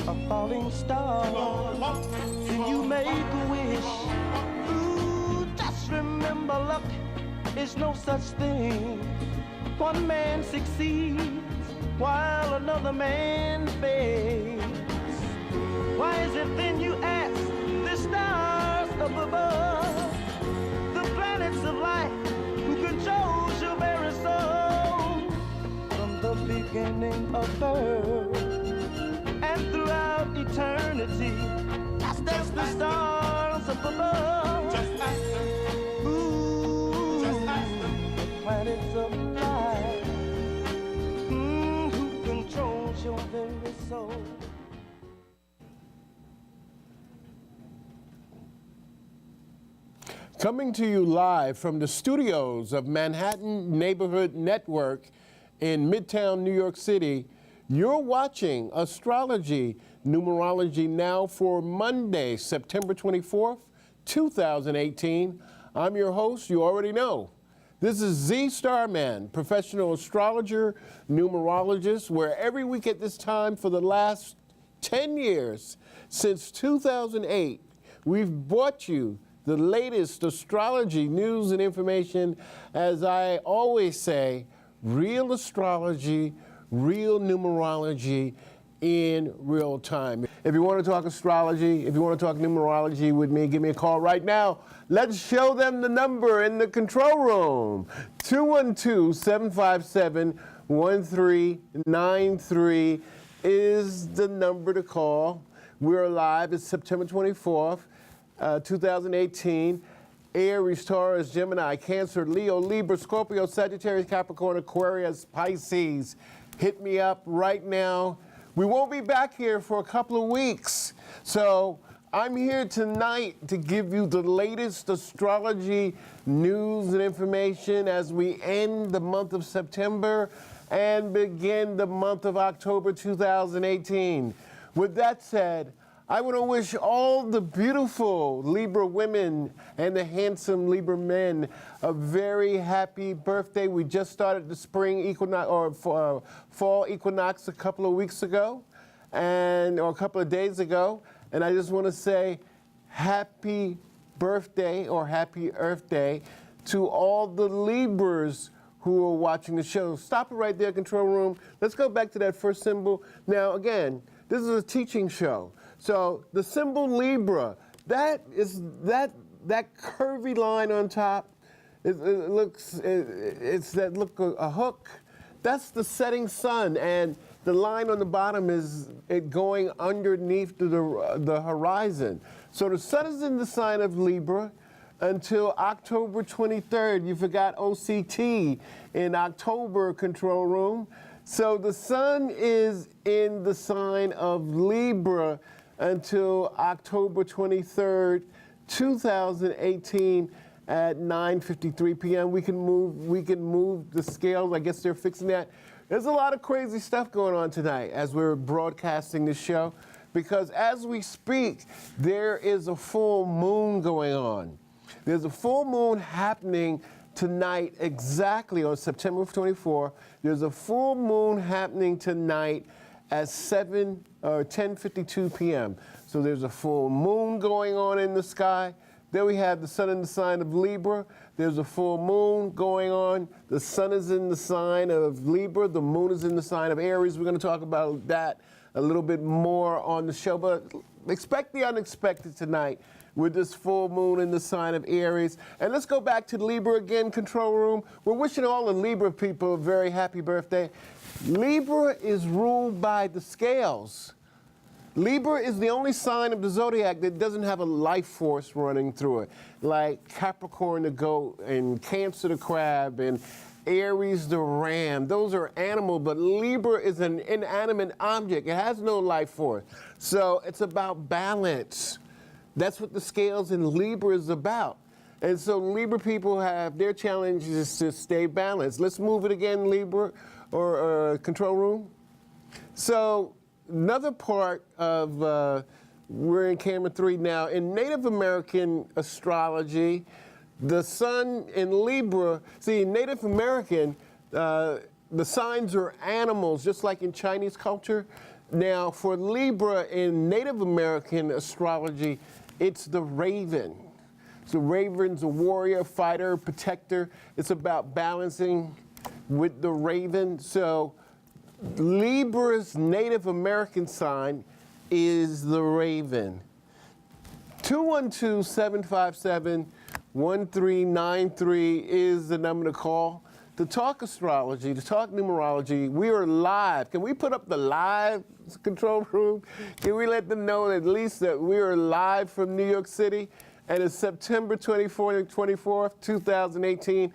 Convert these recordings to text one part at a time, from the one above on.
a falling star, then you make a wish. Ooh, just remember, luck is no such thing. One man succeeds while another man fails. Why is it then, you ask, the stars up above, the planets of light, who controls your very soul? From the beginning of birth and throughout eternity, that's the stars up above. Just ask them. Ooh, just ask them. The planets of light, who controls your very soul? Coming to you live from the studios of Manhattan Neighborhood Network in Midtown New York City, you're watching Astrology Numerology Now for Monday, September 24th, 2018. I'm your host, you already know. This is Z Starman, professional astrologer, numerologist, where every week at this time for the last 10 years, since 2008, we've brought you the latest astrology news and information. As I always say, real astrology, real numerology in real time. If you want to talk astrology, if you want to talk numerology with me, give me a call right now. Let's show them the number in the control room. 212-757-1393 is the number to call. We're live. It's September 24th. 2018, Aries, Taurus, Gemini, Cancer, Leo, Libra, Scorpio, Sagittarius, Capricorn, Aquarius, Pisces. Hit me up right now. We won't be back here for a couple of weeks. So I'm here tonight to give you the latest astrology news and information as we end the month of September and begin the month of October 2018. With that said, I want to wish all the beautiful Libra women and the handsome Libra men a very happy birthday. We just started the spring equinox or fall equinox a couple of weeks ago, or a couple of days ago, and I just want to say happy birthday or happy Earth Day to all the Libras who are watching the show. Stop it right there, control room. Let's go back to that first symbol. Now, again, this is a teaching show. So the symbol Libra, that curvy line on top, it's a hook. That's the setting sun, and the line on the bottom is it going underneath the horizon. So the sun is in the sign of Libra until October 23rd. You forgot OCT in October, control room. So the sun is in the sign of Libra until October 23rd, 2018 at 9:53 p.m. We can move the scales. I guess they're fixing that. There's a lot of crazy stuff going on tonight as we're broadcasting this show, because as we speak, there is a full moon going on. There's a full moon happening tonight, exactly on September 24th. There's a full moon happening tonight at 10:52 p.m. So there's a full moon going on in the sky. Then we have the sun in the sign of Libra. There's a full moon going on. The sun is in the sign of Libra. The moon is in the sign of Aries. We're going to talk about that a little bit more on the show, but expect the unexpected tonight with this full moon in the sign of Aries. And let's go back to Libra again, control room. We're wishing all the Libra people a very happy birthday. Libra is ruled by the scales. Libra is the only sign of the zodiac that doesn't have a life force running through it, like Capricorn the goat and Cancer the crab and Aries the ram. Those are animal, but Libra is an inanimate object. It has no life force. So it's about balance. That's what the scales in Libra is about. And so Libra people have their challenge is to stay balanced. Let's move it again, Libra or control room. So another part of, we're in camera 3 now, in Native American astrology, the sun in Libra, see, in Native American, the signs are animals, just like in Chinese culture. Now, for Libra in Native American astrology, it's the raven. So raven's a warrior, fighter, protector. It's about balancing with the raven. So Libra's Native American sign is the raven. 212-757-1393 is the number to call to talk astrology, to talk numerology. We are live. Can we put up the live control room? Can we let them know at least that we are live from New York City? And it's September 24th and 24th, 2018.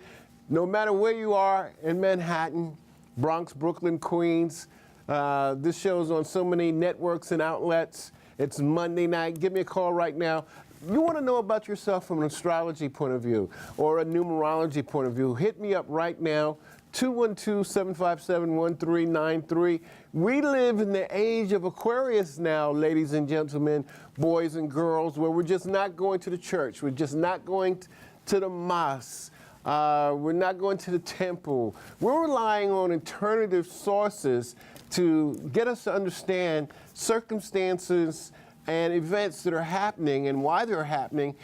No matter where you are in Manhattan, Bronx, Brooklyn, Queens, this show's on so many networks and outlets. It's Monday night. Give me a call right now. You want to know about yourself from an astrology point of view or a numerology point of view, hit me up right now, 212-757-1393. We live in the age of Aquarius now, ladies and gentlemen, boys and girls, where we're just not going to the church. We're just not going to the mosque. We're not going to the temple. We're relying on alternative sources to get us to understand circumstances and events that are happening and why they're happening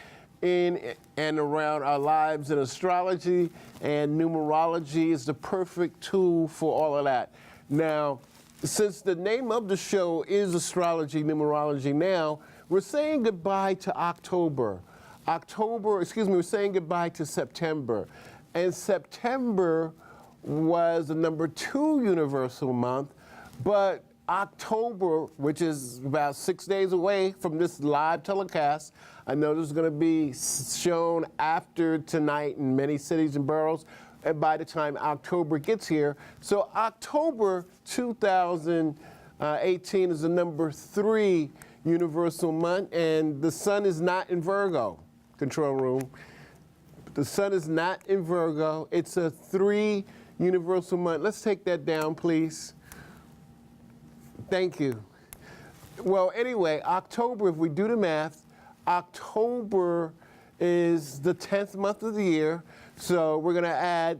in and around our lives. And astrology and numerology is the perfect tool for all of that. Now, since the name of the show is Astrology Numerology Now, we're saying goodbye to October. We're saying goodbye to September. And September was the number 2 universal month, but October, which is about 6 days away from this live telecast, I know this is going to be shown after tonight in many cities and boroughs, and by the time October gets here. So October 2018 is the number 3 universal month, and the sun is not in Virgo, control room. The sun is not in Virgo. It's a 3 universal month. Let's take that down, please. Thank you. Well, anyway, October, if we do the math, October is the 10th month of the year. So we're going to add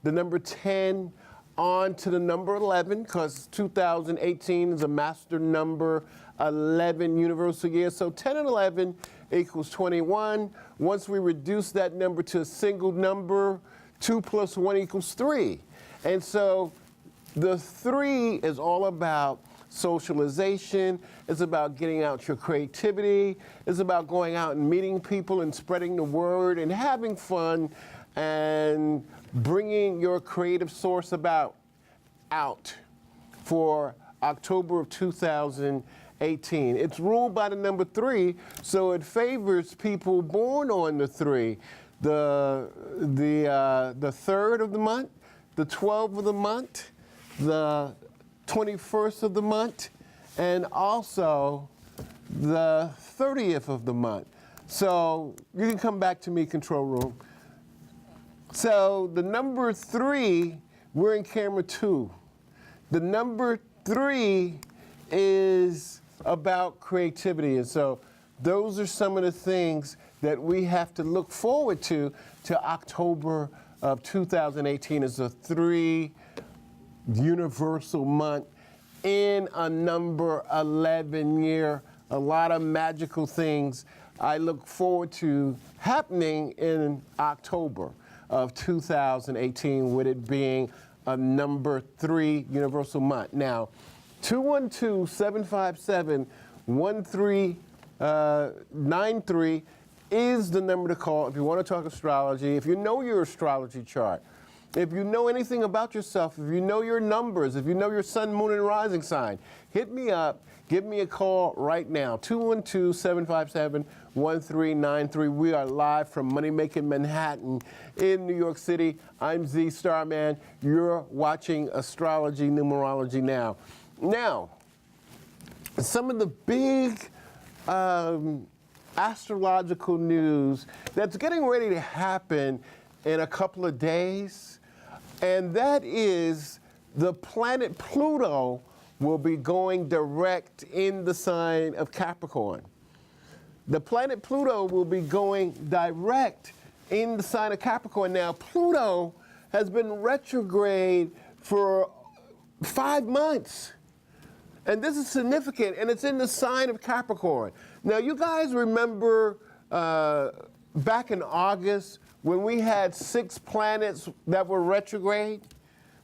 the number 10 on to the number 11 because 2018 is a master number 11 universal year. So 10 and 11 equals 21. Once we reduce that number to a single number, 2 plus 1 equals 3. And so the 3 is all about socialization. It's about getting out your creativity. It's about going out and meeting people and spreading the word and having fun and bringing your creative source out for October of 2018. It's ruled by the number 3, so it favors people born on the 3. The 3rd of the month, the 12th of the month, the 21st of the month, and also the 30th of the month. So you can come back to me, control room. So the number 3, we're in camera 2. The number 3 is about creativity. And so those are some of the things that we have to look forward to October of 2018 is a 3 universal month in a number 11 year. A lot of magical things I look forward to happening in October of 2018 with it being a number 3 universal month. Now, 212-757-1393 is the number to call if you want to talk astrology, if you know your astrology chart. If you know anything about yourself, if you know your numbers, if you know your sun, moon, and rising sign, hit me up. Give me a call right now, 212-757-1393. We are live from Money Making Manhattan in New York City. I'm Z Starman. You're watching Astrology Numerology Now. Now, some of the big astrological news that's getting ready to happen in a couple of days, and that is the planet Pluto will be going direct in the sign of Capricorn. The planet Pluto will be going direct in the sign of Capricorn. Now, Pluto has been retrograde for 5 months. And this is significant, and it's in the sign of Capricorn. Now, you guys remember back in August when we had 6 planets that were retrograde?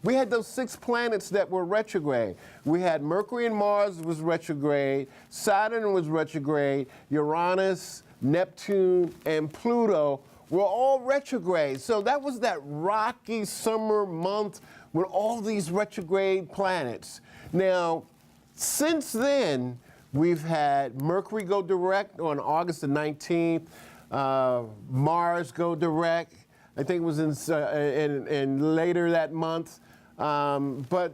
We had those 6 planets that were retrograde. We had Mercury and Mars was retrograde, Saturn was retrograde, Uranus, Neptune, and Pluto were all retrograde. So that was that rocky summer month with all these retrograde planets. Now, since then, we've had Mercury go direct on August the 19th, Mars go direct, I think it was in later that month. But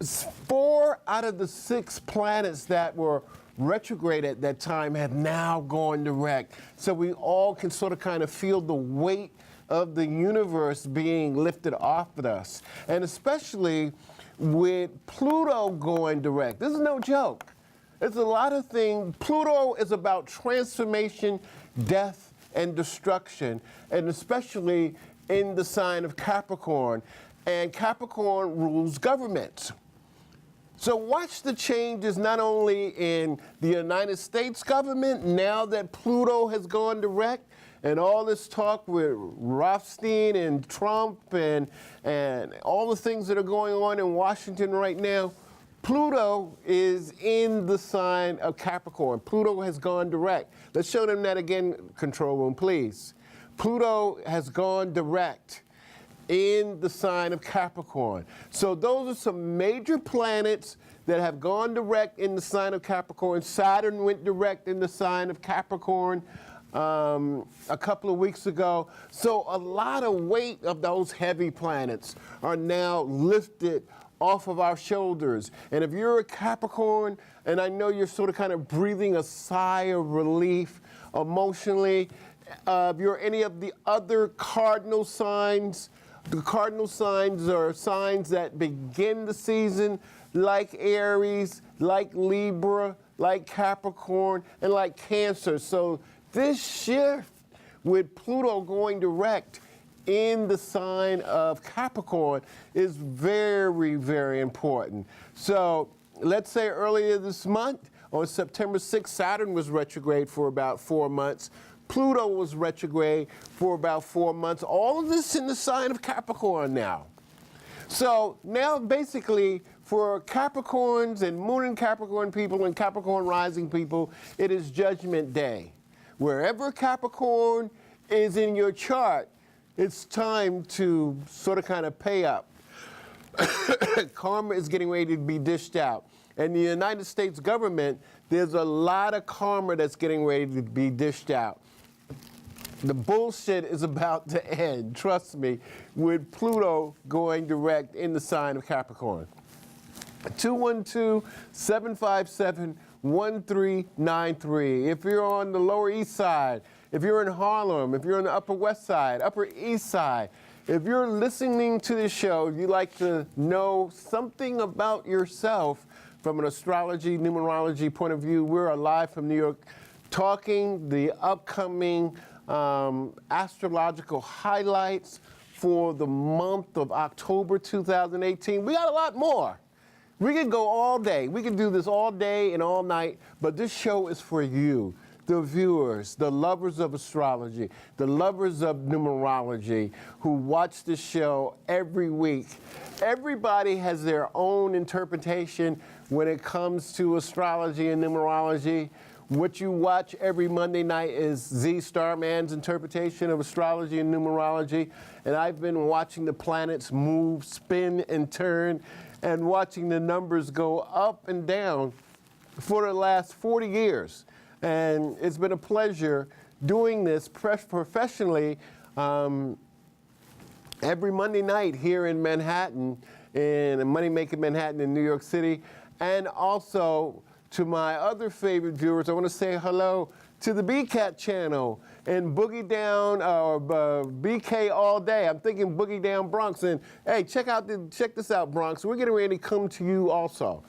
4 out of the 6 planets that were retrograde at that time have now gone direct. So we all can sort of kind of feel the weight of the universe being lifted off of us. And especially with Pluto going direct. This is no joke. It's a lot of things. Pluto is about transformation, death, and destruction, and especially in the sign of Capricorn. And Capricorn rules governments. So watch the changes not only in the United States government, now that Pluto has gone direct, and all this talk with Rothstein and Trump and all the things that are going on in Washington right now. Pluto is in the sign of Capricorn. Pluto has gone direct. Let's show them that again, control room, please. Pluto has gone direct in the sign of Capricorn. So those are some major planets that have gone direct in the sign of Capricorn. Saturn went direct in the sign of Capricorn a couple of weeks ago. So a lot of weight of those heavy planets are now lifted off of our shoulders. And if you're a Capricorn, and I know you're sort of kind of breathing a sigh of relief emotionally, if you're any of the other cardinal signs, the cardinal signs are signs that begin the season like Aries, like Libra, like Capricorn, and like Cancer. So this shift with Pluto going direct in the sign of Capricorn is very, very important. So let's say earlier this month, on September 6th, Saturn was retrograde for about 4 months. Pluto was retrograde for about 4 months. All of this in the sign of Capricorn now. So now basically for Capricorns and Moon and Capricorn people and Capricorn rising people, it is Judgment Day. Wherever Capricorn is in your chart, it's time to sort of kind of pay up. Karma is getting ready to be dished out. In the United States government, there's a lot of karma that's getting ready to be dished out. The bullshit is about to end, trust me, with Pluto going direct in the sign of Capricorn. 212-757-1393. If you're on the Lower East Side, if you're in Harlem, if you're on the Upper West Side, Upper East Side, if you're listening to this show, you'd like to know something about yourself from an astrology, numerology point of view, we're live from New York talking the upcoming astrological highlights for the month of October 2018. We got a lot more. We could go all day. We could do this all day and all night, but this show is for you, the viewers, the lovers of astrology, the lovers of numerology who watch this show every week. Everybody has their own interpretation when it comes to astrology and numerology. What you watch every Monday night is Z Starman's interpretation of astrology and numerology. And I've been watching the planets move, spin, and turn, and watching the numbers go up and down for the last 40 years. And it's been a pleasure doing this professionally every Monday night here in Manhattan, in Money Making Manhattan in New York City, and also to my other favorite viewers. I want to say hello to the BCAT channel and Boogie Down BK all day. I'm thinking Boogie Down Bronx. And hey, check this out, Bronx. We're getting ready to come to you also.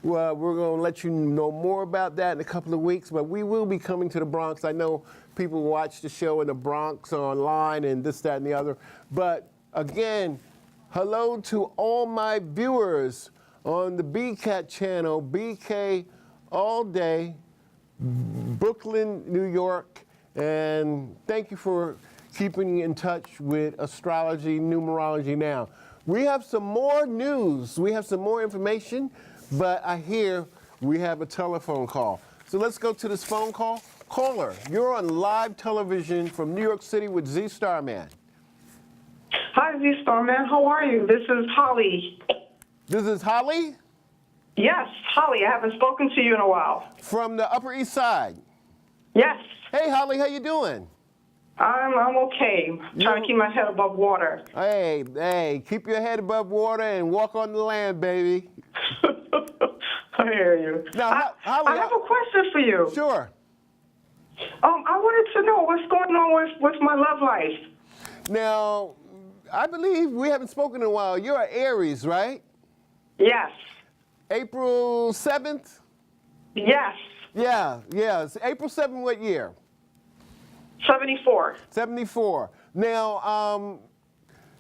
Well, we're going to let you know more about that in a couple of weeks, but we will be coming to the Bronx. I know people watch the show in the Bronx online and this, that, and the other. But again, hello to all my viewers on the BCAT channel, BK all day, Brooklyn, New York. And thank you for keeping in touch with astrology, numerology now. We have some more news. We have some more information, but I hear we have a telephone call. So let's go to this phone call. Caller, you're on live television from New York City with Z Starman. Hi, Z Starman. How are you? This is Holly. This is Holly? Yes, Holly. I haven't spoken to you in a while. From the Upper East Side. Yes. Hey, Holly, how you doing? I'm okay. Trying to keep my head above water. Hey, keep your head above water and walk on the land, baby. I hear you. Now, Holly, I have a question for you. Sure. I wanted to know what's going on with my love life. Now, I believe we haven't spoken in a while. You're an Aries, right? Yes. April 7th? Yes. Yeah. It's April 7th, what year? 74. 74. Now,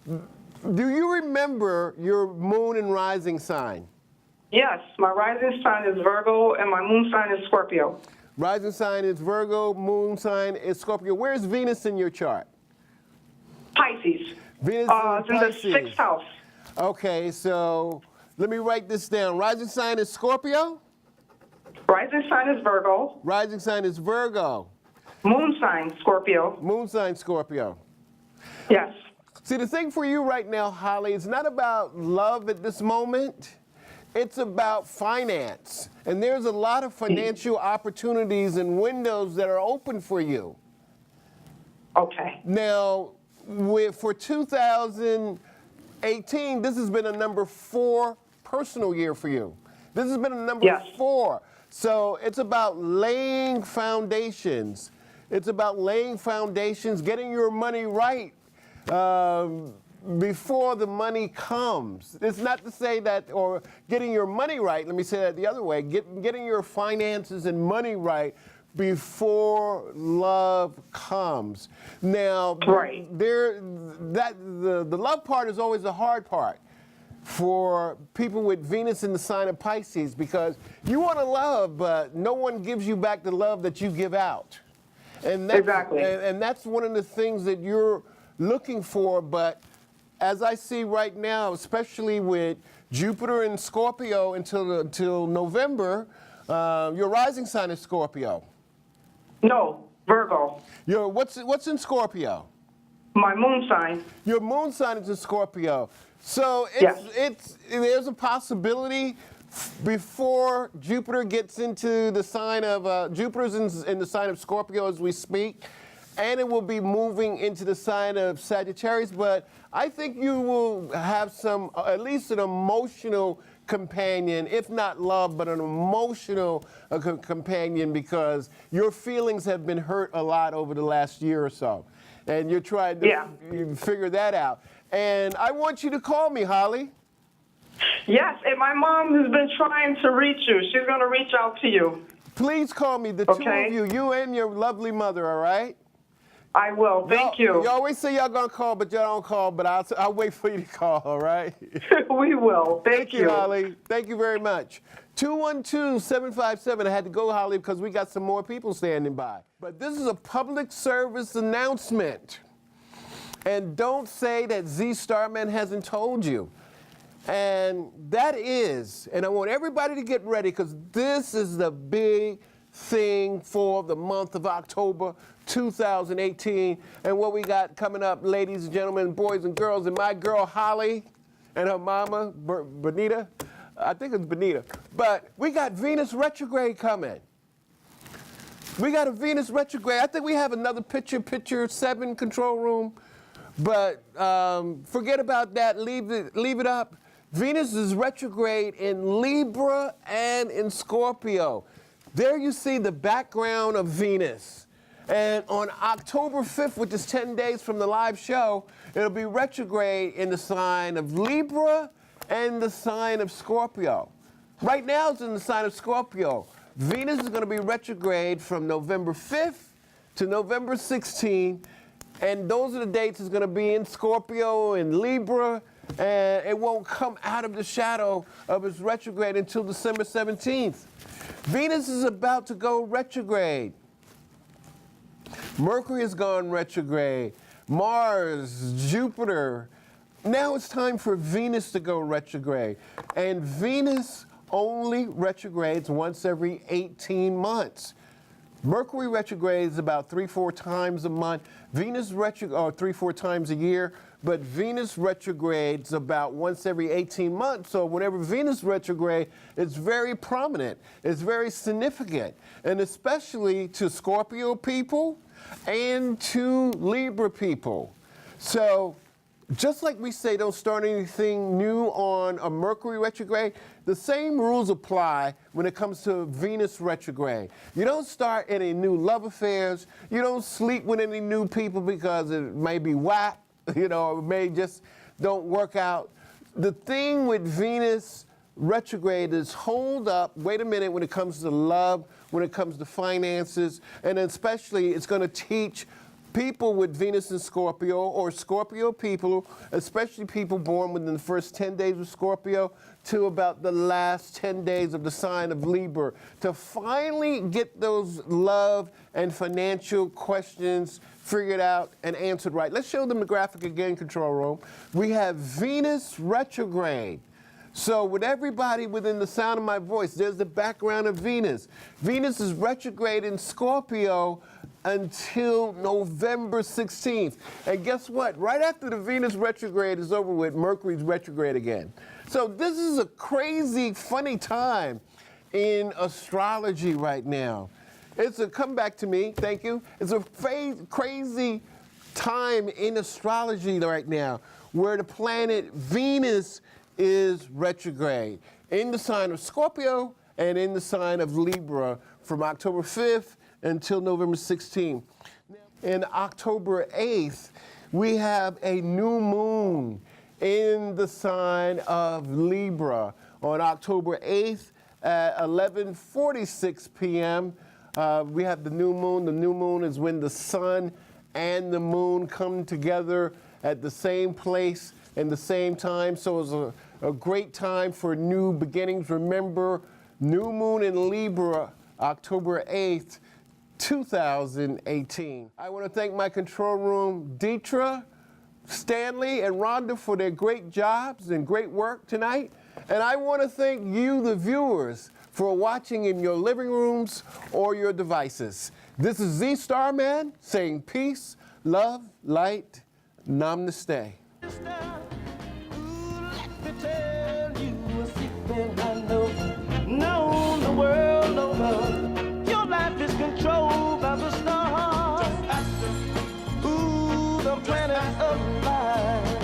do you remember your moon and rising sign? Yes. My rising sign is Virgo and my moon sign is Scorpio. Rising sign is Virgo, moon sign is Scorpio. Where's Venus in your chart? Pisces. Venus it's in the 6th house. Okay, so let me write this down. Rising sign is Scorpio? Rising sign is Virgo. Rising sign is Virgo. Moon sign, Scorpio. Moon sign, Scorpio. Yes. See, the thing for you right now, Holly, it's not about love at this moment. It's about finance. And there's a lot of financial opportunities and windows that are open for you. Okay. Now, for 2018, this has been a number 4 personal year for you. This has been a number 4. So it's about laying foundations. It's about laying foundations, getting your money right before the money comes. It's not to say that, or getting your money right, let me say that the other way, getting your finances and money right before love comes. Now, the love part is always the hard part for people with Venus in the sign of Pisces, because you want to love, but no one gives you back the love that you give out. And that's, exactly. And that's one of the things that you're looking for. But as I see right now, especially with Jupiter in Scorpio until November, your rising sign is Scorpio. No, Virgo. What's in Scorpio? My moon sign. Your moon sign is in Scorpio. So there's a possibility before Jupiter gets into the sign of, Jupiter's in the sign of Scorpio as we speak, and it will be moving into the sign of Sagittarius, but I think you will have at least an emotional companion, if not love, but an emotional companion, because your feelings have been hurt a lot over the last year or so. And you're trying to figure that out. And I want you to call me, Holly. Yes, and my mom has been trying to reach you. She's going to reach out to you. Please call me, the two of you and your lovely mother, all right? I will. Thank you. You always say y'all going to call, but y'all don't call, but I'll wait for you to call, all right? We will. Thank you. Holly. Thank you very much. 212-757. I had to go, Holly, because we got some more people standing by. But this is a public service announcement. And don't say that Z Starman hasn't told you. And that is, and I want everybody to get ready, because this is the big thing for the month of October 2018. And what we got coming up, ladies and gentlemen, boys and girls, and my girl Holly and her mama, Benita. I think it's Benita. But we got Venus retrograde coming. We got a Venus retrograde. I think we have another picture 7 control room. But forget about that. Leave it up. Venus is retrograde in Libra and in Scorpio. There you see the background of Venus. And on October 5th, which is 10 days from the live show, it'll be retrograde in the sign of Libra and the sign of Scorpio. Right now it's in the sign of Scorpio. Venus is going to be retrograde from November 5th to November 16th. And those are the dates it's going to be in Scorpio and Libra and it won't come out of the shadow of its retrograde until December 17th. Venus is about to go retrograde. Mercury has gone retrograde. Mars, Jupiter. Now it's time for Venus to go retrograde. And Venus only retrogrades once every 18 months. Mercury retrogrades about 3-4 times a month. Venus retrogrades 3-4 times a year, but Venus retrogrades about once every 18 months. So whenever Venus retrograde, it's very prominent. It's very significant, and especially to Scorpio people and to Libra people. So just like we say don't start anything new on a Mercury retrograde, the same rules apply when it comes to Venus retrograde. You don't start any new love affairs. You don't sleep with any new people because it may be whack, or it may just don't work out. The thing with Venus retrograde is hold up, wait a minute when it comes to love, when it comes to finances, and especially it's going to teach people with Venus in Scorpio, or Scorpio people, especially people born within the first 10 days of Scorpio to about the last 10 days of the sign of Libra, to finally get those love and financial questions figured out and answered right. Let's show them the graphic again, control room. We have Venus retrograde. So with everybody within the sound of my voice, there's the background of Venus. Venus is retrograde in Scorpio until November 16th. And guess what? Right after the Venus retrograde is over with, Mercury's retrograde again. So this is a crazy, funny time in astrology right now. Come back to me, thank you. It's a crazy time in astrology right now where the planet Venus is retrograde in the sign of Scorpio and in the sign of Libra from October 5th until November 16th. In October 8th, we have a new moon in the sign of Libra on October 8th at 11:46 p.m. We have the new moon. The new moon is when the sun and the moon come together at the same place and the same time. So it's a great time for new beginnings. Remember, new moon in Libra, October 8th, 2018. I want to thank my control room, Deetra, Stanley, and Rhonda for their great jobs and great work tonight. And I want to thank you, the viewers, for watching in your living rooms or your devices. This is Z Starman saying peace, love, light, namaste. Known the world over, your life is controlled by the stars. Ooh, the planet of life.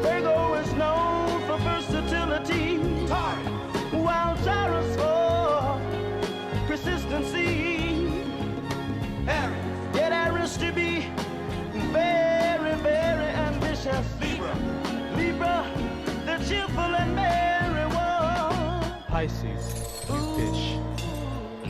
Virgo is known for versatility, while Taurus for persistency. Yet Aries to be very, very ambitious. Libra, the cheerful and merry one. Pisces.